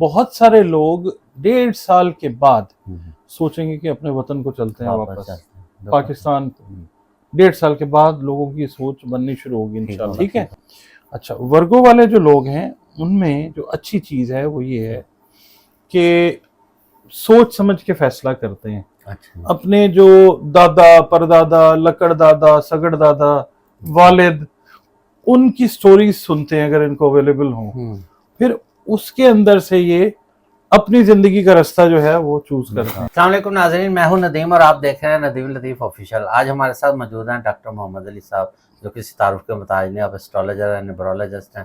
بہت سارے لوگ 1.5 سال کے بعد سوچیں گے کہ اپنے وطن کو چلتے ہیں واپس پاکستان کو. 1.5 سال کے بعد لوگوں کی سوچ بننی شروع ہوگی انشاءاللہ. ٹھیک ہے. اچھا ورگو والے جو لوگ ہیں ان میں جو اچھی چیز ہے وہ یہ ہے کہ سوچ سمجھ کے فیصلہ کرتے ہیں. اپنے جو دادا پردادا لکڑ دادا سگڑ دادا والد ان کی سٹوریز سنتے ہیں اگر ان کو اویلیبل ہوں, پھر اس کے اندر سے یہ اپنی زندگی کا راستہ جو ہے وہ چوز کرتے ہیں. السلام علیکم ناظرین, میں ہوں ندیم اور آپ دیکھ رہے ہیں ندیم لطیف آفیشیل. آج ہمارے ساتھ موجود ہیں ڈاکٹر محمد علی صاحب, جو کسی تعارف کے محتاج نہیں, آپ اسٹرالوجر ہیں, نیبرولوجسٹ ہیں.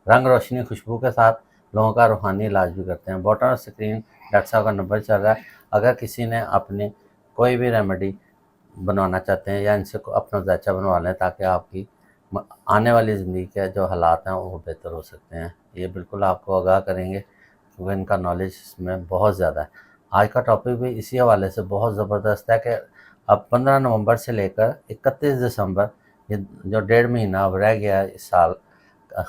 رنگ روشنی خوشبو کے ساتھ لوگوں کا روحانی علاج بھی کرتے ہیں. باٹم اور اسکرین ڈاکٹر صاحب کا نمبر چل رہا ہے. اگر کسی نے اپنی کوئی بھی ریمیڈی بنوانا چاہتے ہیں یا ان سے اپنا ذائچہ بنوا لیں تاکہ آپ کی آنے والی زندگی کے جو حالات ہیں وہ بہتر ہو سکتے ہیں, یہ بالکل آپ کو آگاہ کریں گے کیونکہ ان کا نالج اس میں بہت زیادہ ہے. آج کا ٹاپک بھی اسی حوالے سے بہت زبردست ہے کہ اب 15 نومبر سے لے کر 31 دسمبر یہ جو 1.5 مہینہ اب رہ گیا ہے اس سال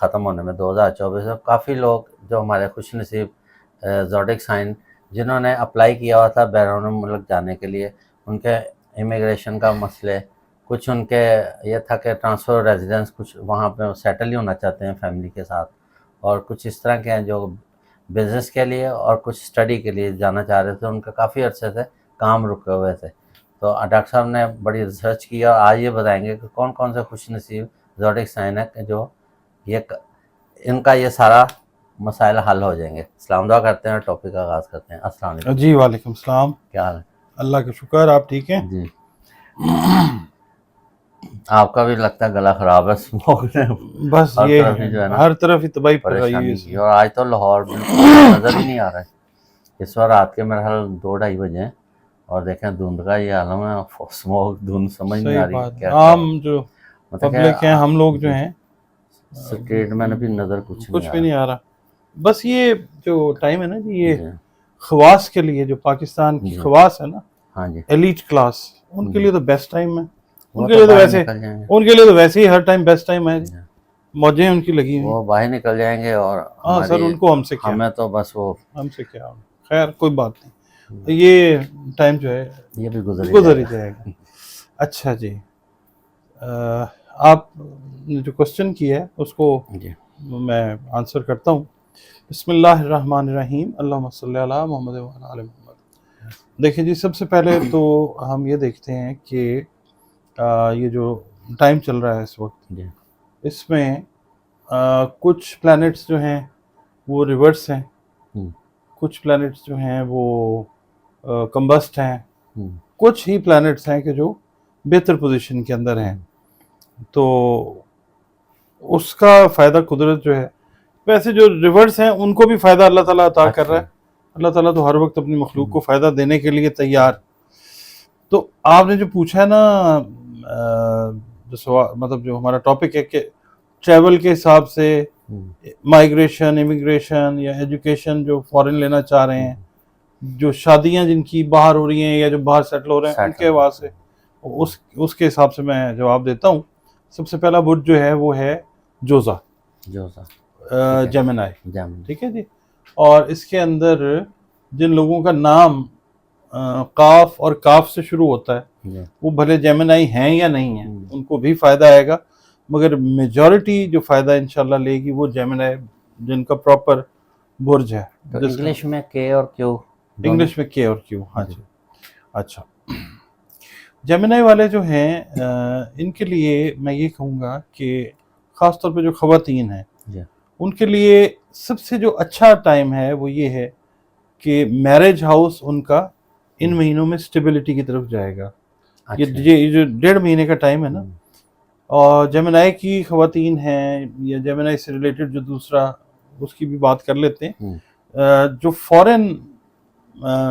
ختم ہونے میں 2024 میں, کافی لوگ جو ہمارے خوش نصیب زوڈک سائن جنہوں نے اپلائی کیا ہوا تھا بیرون ملک جانے کے لیے, ان کے امیگریشن کا مسئلے, کچھ ان کے یہ تھا کہ ٹرانسفر ریزیڈنس, کچھ وہاں پہ سیٹل ہی ہونا چاہتے ہیں فیملی کے ساتھ, اور کچھ اس طرح کے ہیں جو بزنس کے لیے اور کچھ اسٹڈی کے لیے جانا چاہ رہے تھے. ان کا کافی عرصے سے کام رکے ہوئے تھے. تو ڈاکٹر صاحب نے بڑی ریسرچ کی اور آج یہ بتائیں گے کہ کون کون سے خوش نصیب زوڈک سائن ہے جو یہ ان کا یہ سارا مسائل حل ہو جائیں گے. اسلام دعا کرتے ہیں اور ٹاپک کا آغاز کرتے ہیں. السلام علیکم. جی وعلیکم السلام. کیا حال ہے؟ اللہ کا شکر, آپ ٹھیک ہیں؟ جی. آپ کا بھی لگتا ہے گلا خراب ہے, اسموک نے بس ہر یہ طرف ہی جو ہے نا ہر طرف ہی تباہی پھیلائی ہوئی پریشانی ہے. کی. اور آج تو لاہور بالکل نظر ہی نہیں آ رہا ہے. اس وقت رات کے میرے خیال 2-2:30 بجے ہیں اور دیکھیں دھند کا یہ عالم ہے, اسموک دھند سمجھ نہیں آ صحیح رہی بات. کیا عام جو مطلب پبلک ہیں ہم لوگ جو ہیں اسٹریٹ میں بھی نظر کچھ بھی نہیں آ رہا. بس یہ جو ٹائم ہے نا جی, یہ جی خواص کے لیے جو پاکستان کی خواص ہے نا, ہاں جی, ایلیٹ کلاس, ان کے لیے تو بیسٹ ٹائم ہے. ان وہ کے تو لیے تو باہر ویسے نکل جائیں گے, ان کے لیے تو ویسے ہی ہر ٹائم بیسٹ ٹائم ہے. موجیں ان کی لگی ہوئی. وہ باہر نکل جائیں گے اور ہاں سر, ان کو ہم سے کیا, ہمیں تو بس وہ ہم سے کیا. خیر کوئی بات نہیں, یہ ٹائم جو ہے یہ بھی گزر ہی جائے گا. اچھا جی, آپ نے جو کوشچن کیا ہے اس کو جی میں آنسر کرتا ہوں. بسم اللہ الرحمن الرحیم, اللہم صلی علی محمد وعلی آل محمد. دیکھیں جی, سب سے پہلے تو ہم یہ دیکھتے ہیں کہ یہ جو ٹائم چل رہا ہے اس وقت, جی اس میں کچھ پلانٹس جو ہیں وہ ریورس ہیں, کچھ پلانٹس جو ہیں وہ کمبسٹ ہیں, کچھ ہی پلانٹس ہیں کہ جو بہتر پوزیشن کے اندر ہیں. تو اس کا فائدہ قدرت جو ہے, ویسے جو ریورس ہیں ان کو بھی فائدہ اللہ تعالیٰ عطا کر رہا ہے. اللہ تعالیٰ تو ہر وقت اپنی مخلوق کو فائدہ دینے کے لیے تیار. تو آپ نے جو پوچھا ہے نا, جو سوال مطلب جو ہمارا ٹاپک ہے کہ ٹریول کے حساب سے مائیگریشن, امیگریشن یا ایجوکیشن جو فورن لینا چاہ رہے ہیں, جو شادیاں جن کی باہر ہو رہی ہیں یا جو باہر سیٹل ہو رہے ہیں, ان کے واسطے اس کے حساب سے میں جواب دیتا ہوں. سب سے پہلا برج جو ہے وہ ہے جوزا, جیمنائی. ٹھیک ہے جی. اور اس کے اندر جن لوگوں کا نام قاف اور کاف سے شروع ہوتا ہے وہ بھلے جیمنائی ہیں یا نہیں ہیں, ان کو بھی فائدہ آئے گا, مگر میجورٹی جو فائدہ انشاءاللہ لے گی وہ جیمنائی جن کا پراپر برج ہے. انگلش میں کے اور کیو, انگلش میں کے اور کیو. ہاں جی. اچھا, جیمنائی والے جو ہیں ان کے لیے میں یہ کہوں گا کہ خاص طور پہ جو خواتین ہیں ان کے لیے سب سے جو اچھا ٹائم ہے وہ یہ ہے کہ میرج ہاؤس ان کا ان مہینوں میں سٹیبلٹی کی طرف جائے گا. یہ جو 1.5 مہینے کا ٹائم ہے نا, اور جیمنائی کی خواتین ہیں یا جیمنائی سے ریلیٹڈ جو دوسرا, اس کی بھی بات کر لیتے ہیں. جو فورن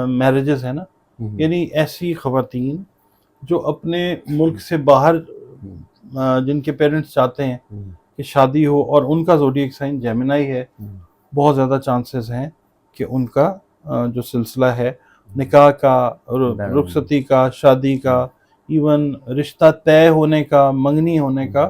میرجز ہیں نا, یعنی ایسی خواتین جو اپنے ملک سے باہر جن کے پیرنٹس چاہتے ہیں کہ شادی ہو اور ان کا زوڈیک سائن جیمنائی ہے, بہت زیادہ چانسز ہیں کہ ان کا جو سلسلہ ہے نکاح کا, رخصتی کا, شادی کا, ایون رشتہ طے ہونے کا, منگنی ہونے کا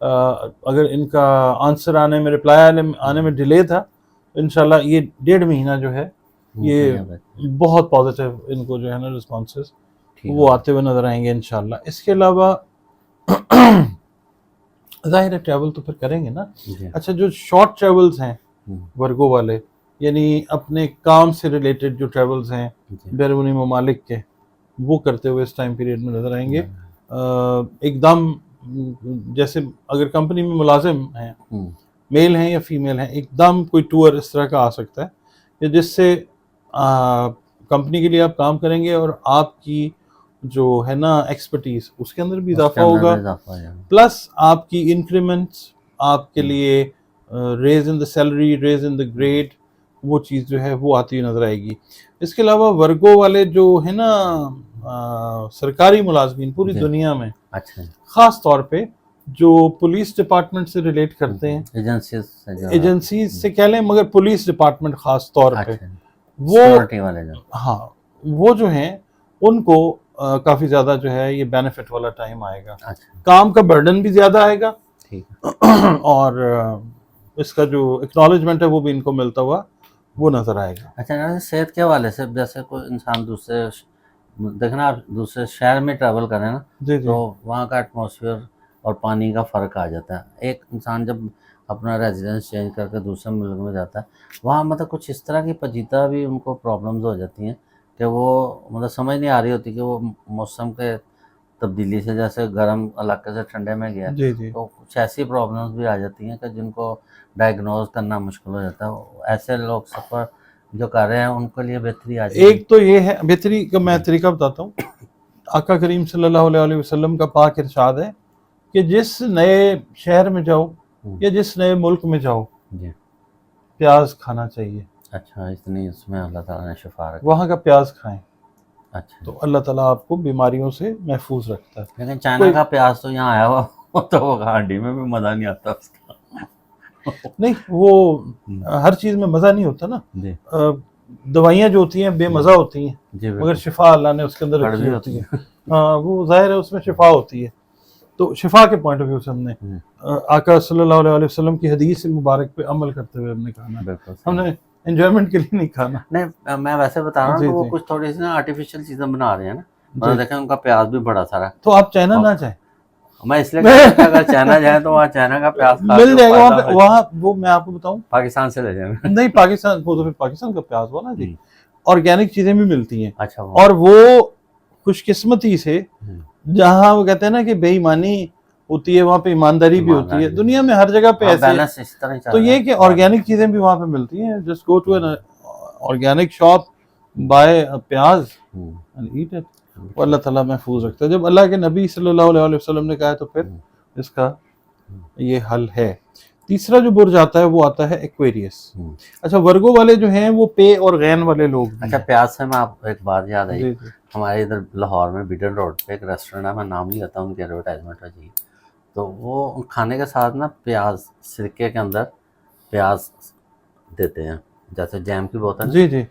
اگر ان کا آنسر آنے میں، رپلائی آنے میں ڈیلے تھا، انشاءاللہ یہ 1.5 مہینہ جو ہے یہ بہت پازیٹیو ان کو جو ہے نا رسپانسز وہ آتے ہوئے نظر آئیں گے انشاءاللہ. اس کے علاوہ ظاہر ہے ٹریول تو پھر کریں گے نا. اچھا جو شارٹ ٹریولز ہیں ورگو والے، یعنی اپنے کام سے ریلیٹڈ جو ٹریولز ہیں بیرونی ممالک کے، وہ کرتے ہوئے اس ٹائم پیریڈ میں نظر آئیں گے. ایک دم جیسے اگر کمپنی میں ملازم ہیں، میل ہیں یا فیمیل ہیں، ایک دم کوئی ٹور اس طرح کا آ سکتا ہے کہ جس سے کمپنی کے لیے آپ کام کریں گے اور آپ کی جو ہے نا ایکسپرٹیز اس کے اندر بھی اضافہ ہوگا، پلس آپ کی انکریمنٹس، آپ کے لیے raise in the salary, raise in the grade, وہ چیز جو ہے وہ آتی ہوئی نظر آئے گی. اس کے علاوہ ورگو والے جو ہیں نا سرکاری ملازمین پوری دنیا میں، خاص طور پہ جو پولیس ڈپارٹمنٹ سے ریلیٹ کرتے ہیں، ایجنسیز سے کہہ لیں، مگر پولیس ڈپارٹمنٹ خاص طور پہ وہ جو ہیں ان کو کافی زیادہ جو ہے یہ بینیفٹ والا ٹائم آئے گا. کام کا برڈن بھی زیادہ آئے گا اور اس کا جو اکنالجمنٹ ہے وہ بھی ان کو ملتا ہوا وہ نظر آئے گا. اچھا صحت کے حوالے سے جیسے کوئی انسان دیکھنا آپ دوسرے شہر میں ٹریول کریں نا تو وہاں کا ایٹماسفیئر اور پانی کا فرق آ جاتا ہے. ایک انسان جب اپنا ریزیڈنس چینج کر کے دوسرے ملک میں جاتا ہے، وہاں مطلب کچھ اس طرح کی پیچیدہ بھی ان کو پرابلمز ہو جاتی ہیں کہ وہ مطلب سمجھ نہیں آ رہی ہوتی کہ وہ موسم کے تبدیلی سے، جیسے گرم علاقے سے ٹھنڈے میں گیا تو کچھ ایسی پرابلمز بھی آ جاتی ہیں کہ جن کو ڈائگنوز کرنا مشکل ہو جاتا ہے. ایسے لوگ سفر جو کر رہے ہیں ان کے لیے بہتری آ جائے. ایک تو یہ ہے بہتری کا میں طریقہ بتاتا ہوں. آقا کریم صلی اللہ علیہ وسلم کا پاک ارشاد ہے کہ جس نئے شہر میں جاؤ یا جس نئے ملک میں جاؤ پیاز کھانا چاہیے. اچھا اتنی اس میں اللہ تعالیٰ نے شفا رکھی، وہاں کا پیاز کھائیں. اچھا تو اللہ تعالیٰ آپ کو بیماریوں سے محفوظ رکھتا ہے. لیکن چائنا کا پیاز تو یہاں آیا ہوا تو وہ ہانڈی میں بھی مزہ نہیں آتا اس کا. نہیں وہ ہر چیز میں مزہ نہیں ہوتا نا. دوائیاں جو ہوتی ہیں بے مزہ ہوتی ہیں مگر شفا اللہ نے اس کے اندر رکھی ہوتی ہے. ہاں وہ ظاہر ہے اس میں شفا ہوتی ہے. تو شفا کے پوائنٹ آف ویو سے ہم نے آقا صلی اللہ علیہ وسلم کی حدیث مبارک پہ عمل کرتے ہوئے ہم نے کھانا، ہم نے انجوائمنٹ کے لیے نہیں کھانا. نہیں میں ویسے بتا رہا ہوں وہ کچھ تھوڑی سی نا آرٹیفیشل چیزیں بنا رہے ہیں نا، دیکھیں ان کا پیاز بھی بڑا سارا. تو آپ چائنا نہ جائیں. میں اس لیے کہتا ہوں اگر چائنا جائیں تو وہاں چائنا کا پیاز مل جائے گا. وہاں وہ میں آپ کو بتاؤں پاکستان سے لے جائیں. نہیں پاکستان وہ تو پھر پاکستان کا پیاز ہوا نا جی. آرگینک چیزیں بھی ملتی ہیں. اچھا اور وہ خوش قسمتی سے جہاں وہ کہتے ہیں نا کہ بے ایمانی ہوتی ہے وہاں پہ ایمانداری بھی ہوتی ہے. دنیا میں ہر جگہ پہ ایسے تو یہ کہ آرگینک چیزیں بھی وہاں پہ ملتی ہیں. Just go to an organic shop, buy پیاز اینڈ ایٹ اٹ. اللہ تعالیٰ محفوظ رکھتا ہے. جب اللہ کے نبی صلی اللہ علیہ وسلم نے کہا ہے تو پھر اس کا یہ حل ہے. تیسرا جو برج آتا ہے وہ آتا ہے ایکویریس. اچھا ورگو والے جو ہیں وہ پے اور غین والے لوگ. اچھا پیاز سے میں آپ ایک بات یاد آئی، ہمارے ادھر لاہور میں بیڈن روڈ پہ ایک ریسٹورینٹ ہے، میں نام نہیں لیتا، ان کی ایڈورٹائزمنٹ ہے جی. تو وہ کھانے کے ساتھ نا پیاز سرکے کے اندر پیاز دیتے ہیں، جیسے جیم کی بوتل جی جی.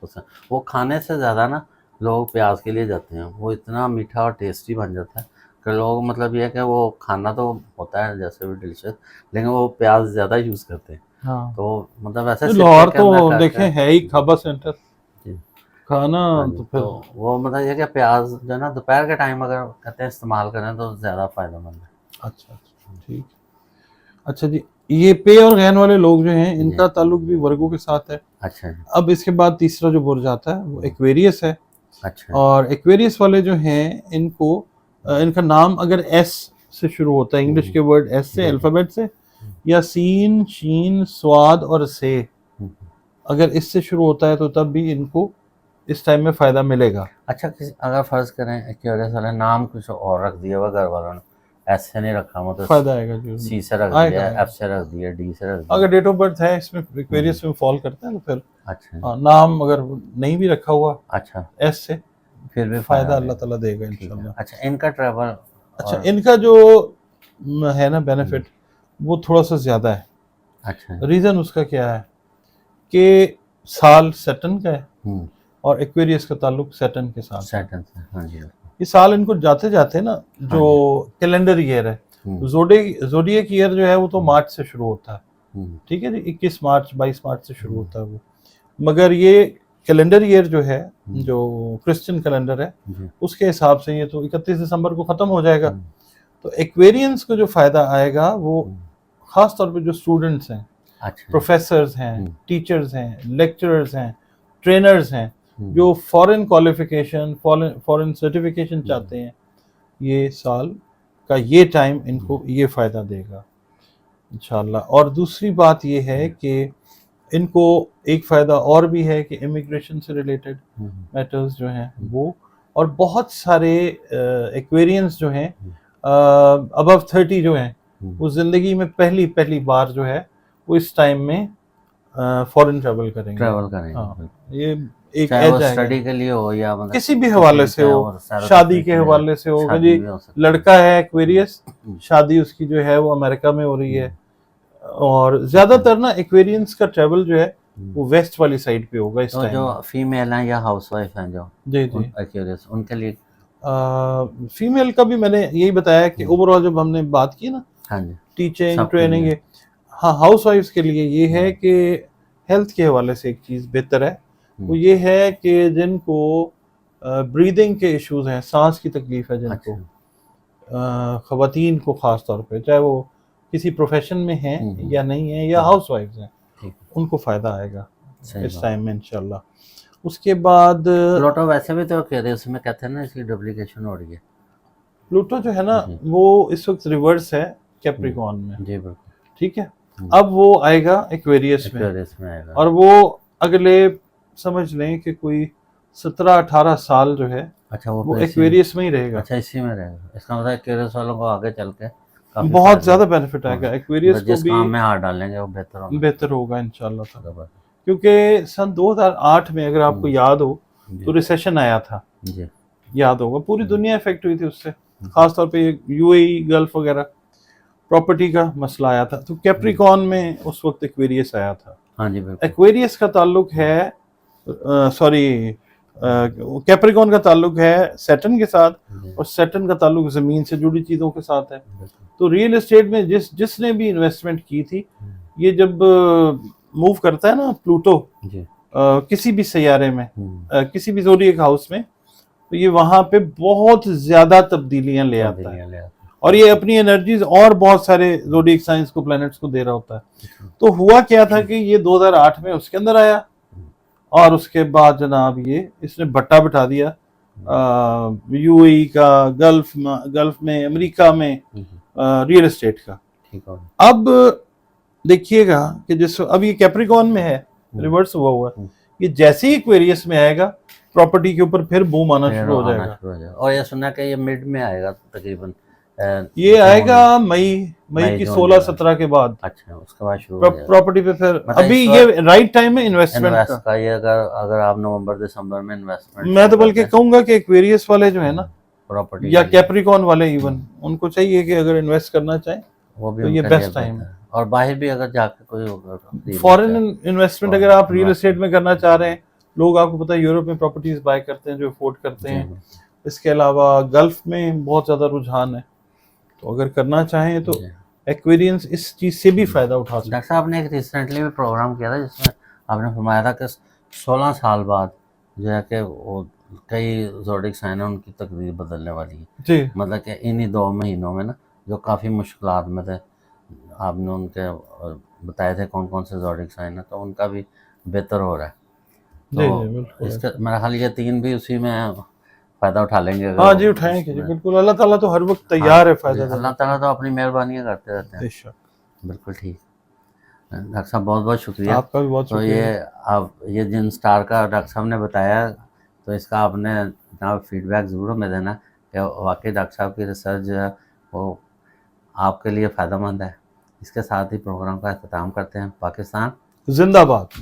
وہ کھانے سے زیادہ نا لوگ پیاز کے لیے جاتے ہیں. وہ اتنا میٹھا اور ٹیسٹی بن جاتا ہے کہ لوگ مطلب یہ ہے کہ وہ کھانا تو ہوتا ہے جیسے بھی ڈیلیشیس، لیکن وہ پیاز زیادہ یوز کرتے ہیں. تو مطلب ایسے لاہور تو دیکھیں ہے ہی کھابا سینٹر کھانا. تو پھر وہ مطلب یہ کہ پیاز جو ہے نا دوپہر کے ٹائم اگر کہتے ہیں استعمال کریں تو زیادہ فائدہ مند ہے. اچھا ٹھیک. اچھا جی یہ پے اور غین والے لوگ جو ہیں ان کا تعلق بھی ورگو کے ساتھ ہے. اچھا اب اس کے بعد تیسرا جو برج آتا ہے وہ ایکویریس ہے. اچھا. اور ایکویریس والے جو ہیں ان کو ان کا نام اگر ایس سے شروع ہوتا ہے، انگلش کے ورڈ ایس سے الفابیٹ سے، یا سین شین سواد اور سے اگر اس سے شروع ہوتا ہے تو تب بھی ان کو اس ٹائم میں فائدہ ملے گا. اچھا اگر فرض کریں ایکویریس والے نام کچھ اور رکھ دیا ہوا گھر والوں نے، ایس سے نہیں رکھا ہوا تو فائدہ آئے گا. سی سے رکھ دیا، ایف سے رکھ دیا، ڈی سے رکھ دیا. اگر ڈیٹ آف برتھ ہے اس میں ایکویریس میں فال کرتا ہے تو پھر اچھا نام اگر نہیں بھی رکھا ہوا اچھا ایس سے پھر بھی فائدہ اللہ تعالیٰ دے گا انشاءاللہ. اچھا ان کا ٹریول، اچھا ان کا جو ہے نا بینیفٹ وہ تھوڑا سا زیادہ ہے. اچھا ریزن اس کا کیا ہے کہ سال سیٹن کا ہے اور ایکویریس کا تعلق سیٹن کے ساتھ. سیٹن سے ہاں جی. یہ سال ان کو جاتے جاتے نا جو کیلنڈر ایئر ہے زوڈیک ایئر جو ہے وہ تو مارچ سے شروع ہوتا ہے، ٹھیک ہے جی، 21 مارچ 22 مارچ سے شروع ہوتا ہے وہ، مگر یہ کیلنڈر ایئر جو ہے جو کرسچن کیلنڈر ہے اس کے حساب سے یہ تو 31 دسمبر کو ختم ہو جائے گا. تو ایکویرینس کو جو فائدہ آئے گا وہ خاص طور پہ جو اسٹوڈنٹس ہیں، پروفیسرز ہیں، ٹیچرز ہیں، لیکچررز ہیں، ٹرینرز ہیں، جو فورن کوالیفیکیشن فورن سرٹیفکیشن چاہتے ہیں، یہ سال کا یہ ٹائم ان کو یہ فائدہ دے گا انشاءاللہ. اور دوسری بات یہ ہے کہ ان کو ایک فائدہ اور بھی ہے کہ امیگریشن سے ریلیٹڈ میٹرز جو ہیں وہ، اور بہت سارے ایکویرینس جو ہیں ابو 30 جو ہیں وہ زندگی میں پہلی بار جو ہے وہ اس ٹائم میں فورن ٹریول کریں گے. ہاں، یہ ایک ایج ہے، اسٹڈی کے لیے ہو یا کسی بھی حوالے سے ہو، شادی کے حوالے سے ہو. جی لڑکا ہے ایکویریس، شادی اس کی جو ہے وہ امریکہ میں ہو رہی ہے، اور زیادہ تر نا ایکویرینس کا ٹریول جو ہے وہ ویسٹ والی سائڈ پہ ہوگا اس ٹائم. جو فیمیل ہیں یا ہاؤس وائف ہیں جو جی ایکویریس، ان کے لیے فیمیل کا بھی میں نے یہی بتایا کہ اوور آل جب ہم نے بات کی نا ٹیچنگ ٹریننگ، ہاں ہاؤس وائفس کے لیے یہ ہے کہ ہیلتھ کے حوالے سے ایک چیز بہتر ہے، وہ یہ ہے کہ جن کو بریدنگ کے ایشوز ہیں، سانس کی تکلیف ہے جن کو، خواتین کو خاص طور پہ، چاہے وہ کسی پروفیشن میں ہیں یا نہیں ہیں یا ہاؤس وائفز ہیں، ان کو فائدہ آئے گا اس ٹائم میں انشاءاللہ. اس کے بعد پلوٹو ویسے بھی تو اس میں کہتے ہیں نا اس کی ڈپلیکیشن ہو رہی ہے. پلوٹو جو ہے نا وہ اس وقت ریورس ہے کیپریکون میں، جی بالکل ٹھیک ہے. اب وہ آئے گا ایکویریس میں، اور وہ اگلے سمجھ لیں کہ کوئی 17-18 سال جو ہے وہ ایکویریس میں ہی رہے گا. اچھا اسی میں رہے گا، اس کا مطلب ایکویریس والوں کو آگے چل کے بہت زیادہ بینیفٹ آئے گا. ایکویریس کو جس بھی کام میں ہاتھ ڈالیں گے وہ بہتر ہوگا انشاءاللہ تعالی، کیونکہ سن 2008 میں اگر آپ کو یاد ہو تو ریسیشن آیا تھا، یاد ہوگا، پوری دنیا افیکٹ ہوئی تھی اس سے، خاص طور پہ یو اے ای گلف وغیرہ، پراپرٹی کا مسئلہ آیا تھا. تو کیپریکون میں اس وقت ایکویریس آیا تھا. ایکویریس کا تعلق ہے کیپریکون کا تعلق ہے سیٹرن کے ساتھ، اور سیٹرن کا تعلق زمین سے جڑی چیزوں کے ساتھ ہے. تو ریئل اسٹیٹ میں جس نے بھی انویسٹمنٹ کی تھی، یہ جب موو کرتا ہے نا پلوٹو کسی بھی سیارے میں، کسی بھی زوڈیک ہاؤس میں، تو یہ وہاں پہ بہت زیادہ تبدیلیاں لے آتا ہے، اور یہ اپنی انرجیز اور بہت سارے زوڈیک سائنس کو، پلینٹس کو دے رہا ہوتا ہے. تو ہوا کیا تھا کہ یہ 2008 میں اس کے اندر آیا، اور اس کے بعد جناب یہ اس نے بٹا بٹھا دیا یو اے ای کا، گلف میں، امریکہ میں ریئل اسٹیٹ کا. اب دیکھیے گا کہ اب یہ کیپریکون میں ہے، ریورس ہوا ہے، یہ جیسے ہی ایکویریس میں آئے گا پراپرٹی کے اوپر پھر بوم آنا شروع ہو جائے گا. اور یہ سنا کہ یہ مڈ میں آئے گا تقریباً، یہ آئے گا مئی کی 16-17 کے بعد. اچھا اس کے بعد شروع پراپرٹی پہ پھر ابھی یہ رائٹ ٹائم ہے انویسٹمنٹ کا. یہ اگر آپ نومبر دسمبر میں انویسٹمنٹ، میں تو بلکہ کہوں گا کہ ایکویریس والے جو ہے نا پراپرٹی یا کیپریکون والے ایون، ان کو چاہیے کہ اگر انویسٹ کرنا چاہیں تو یہ بیسٹ ٹائم ہے. اور باہر بھی اگر جا کے کوئی فورن انویسٹمنٹ اگر آپ ریئل اسٹیٹ میں کرنا چاہ رہے ہیں، لوگ آپ کو پتہ ہے یورپ میں پراپرٹیز بائی کرتے ہیں جو افورڈ کرتے ہیں. اس کے علاوہ گلف میں بہت زیادہ رجحان ہے، تو اگر کرنا چاہیں تو ایکویرینس اس چیز سے بھی فائدہ اٹھا سکتے ہیں. ڈاکٹر صاحب نے ایک ریسنٹلی بھی پروگرام کیا تھا جس میں آپ نے فرمایا تھا کہ 16 سال بعد جو ہے کہ وہ کئی زوڈک سائن ہیں ان کی تقدیر بدلنے والی ہے. جی مطلب کہ انہی 2 مہینوں میں نا جو کافی مشکلات میں تھے، آپ نے ان کے بتائے تھے کون کون سے زوڈک سائن ہیں، تو ان کا بھی بہتر ہو رہا ہے. تو اس کا میرا خیال یہ 3 بھی اسی میں فائدہ اٹھا لیں گے. ہاں جی اٹھائیں گے جی بالکل. اللہ تعالیٰ تو ہر وقت تیار ہے فائدہ دینے. اللہ تعالیٰ تو اپنی مہربانیاں کرتے رہتے ہیں. بالکل ٹھیک. ڈاکٹر صاحب بہت بہت شکریہ. آپ کا بھی بہت شکریہ. تو یہ جن اسٹار کا ڈاکٹر صاحب نے بتایا، تو اس کا آپ نے فیڈ بیک ضرور ہمیں دینا کہ واقعی ڈاکٹر صاحب کی ریسرچ جو ہے وہ آپ کے لیے فائدہ مند ہے. اس کے ساتھ ہی پروگرام کا اختتام کرتے ہیں. پاکستان زندہ باد.